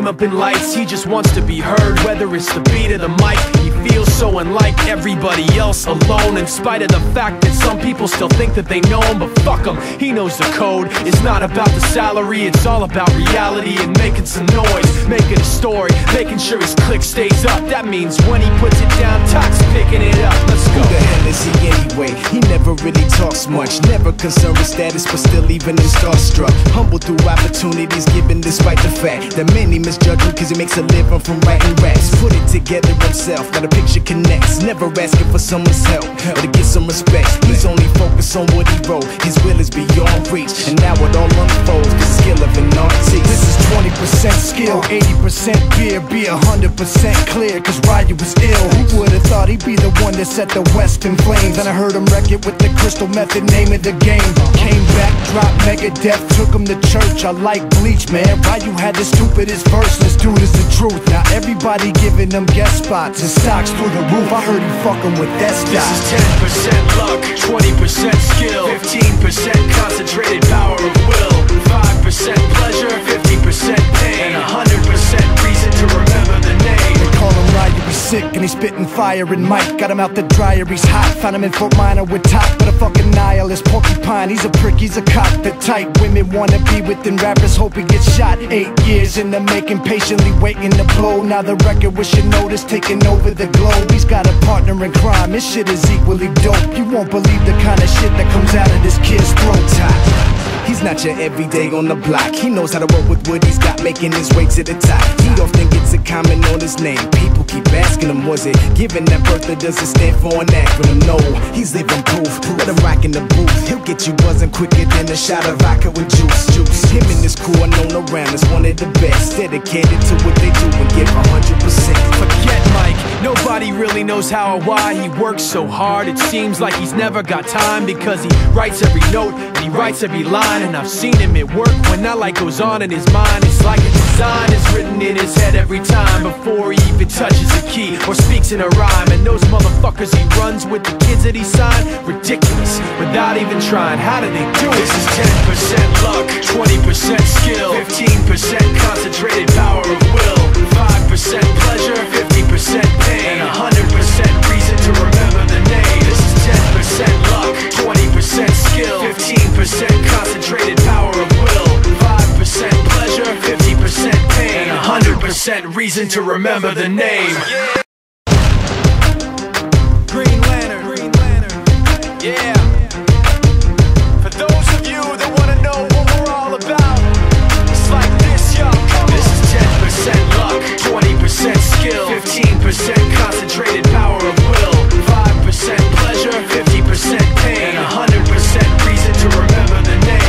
name up in lights, he just wants to be heard. Whether it's the beat or the mic, he feels so unlike everybody else, alone. In spite of the fact that some people still think that they know him, but fuck him, he knows the code. It's not about the salary, it's all about reality and making some noise, making a story, making sure his click stays up. That means when he puts it down, Tox picking it up. Let's go. Who the hell is he anyway? He never really talks much, never concerned with status, but still even in starstruck. Humble through opportunities given despite the fact that many misjudge him cause he makes a living from writing raps. Put it together himself, now the picture connects. Never asking for someone's help or to get some respect. He's only focused on what he wrote. His will is beyond reach, and now it all unfolds, the skill of an artist. This is 20% skill, 80% fear. Be 100% clear, cause Ryu was ill. Who would've thought he'd be the one that set the West in flames? And I heard him wreck it with the Crystal Method, name of the game. Came back, dropped Megadeth, took him to church. I like Bleach, man. Ryu had the stupidest verse, this dude is the truth. Now everybody giving them guest spots, his stocks through the roof. I heard he fucking with that stock. This is 10% luck, 20% skill, 15% concentrated power of will, 5% pleasure, 50% pain, and 100% reason to remember the name. They call him Ryu, he's sick and he's spitting fire. And Mike got him out the dryer, he's hot. Found him in Fort Minor with Top, but a fucking nihilist porcupine. He's a prick, he's a cock. The type women wanna be within rappers, hope he gets shot. 8 years in the making, patiently waiting to blow. Now the record with your notice taking over the globe. He's got a partner in crime, his shit is equally dope. You won't believe the kind of shit that comes out of this kid's throat. He's not your everyday on the block. He knows how to work with what he's got, making his way to the top. He often gets a comment on his name. People keep asking him, was it given that birth or does it stand for an acronym? No, he's living proof. Let him rock in the booth. He'll get you buzzing quicker than a shot of vodka with juice. Him and his crew are known around as one of the best, dedicated to what they do and give 100%. Forget Mike, nobody really knows how or why he works so hard. It seems like he's never got time, because he writes every note and he writes every line. And I've seen him at work when that light goes on in his mind. It's like a design is written in his head every time, before he even touches a key or speaks in a rhyme. And those motherfuckers he runs with, the kids that he signed, ridiculous, without even trying. How do they do it? This is 10% luck, 20% skill, 15% concentrated power of will, 5% pleasure, 50% pain, and 100% reason to remember the name. This is 10% luck, 20% skill, 15% concentrated power of will, 5% pleasure, 50% pain, and 100% reason to remember the name. Green Lantern, Green Lantern, yeah. For those of you that wanna know what we're all about, it's like this, yo. This is 10% luck, 20% skill, 15% concentrated power of will, 5% pleasure, 50% pain, and 100% reason to remember the name.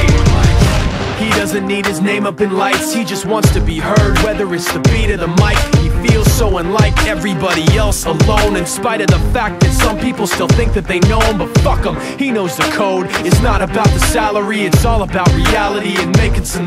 He doesn't need his name up in lights, he just wants to be heard. Whether it's the beat or the mic, he feels so unlike everybody else, alone. In spite of the fact that some people still think that they know him, but fuck him, he knows the code. It's not about the salary, it's all about reality and making some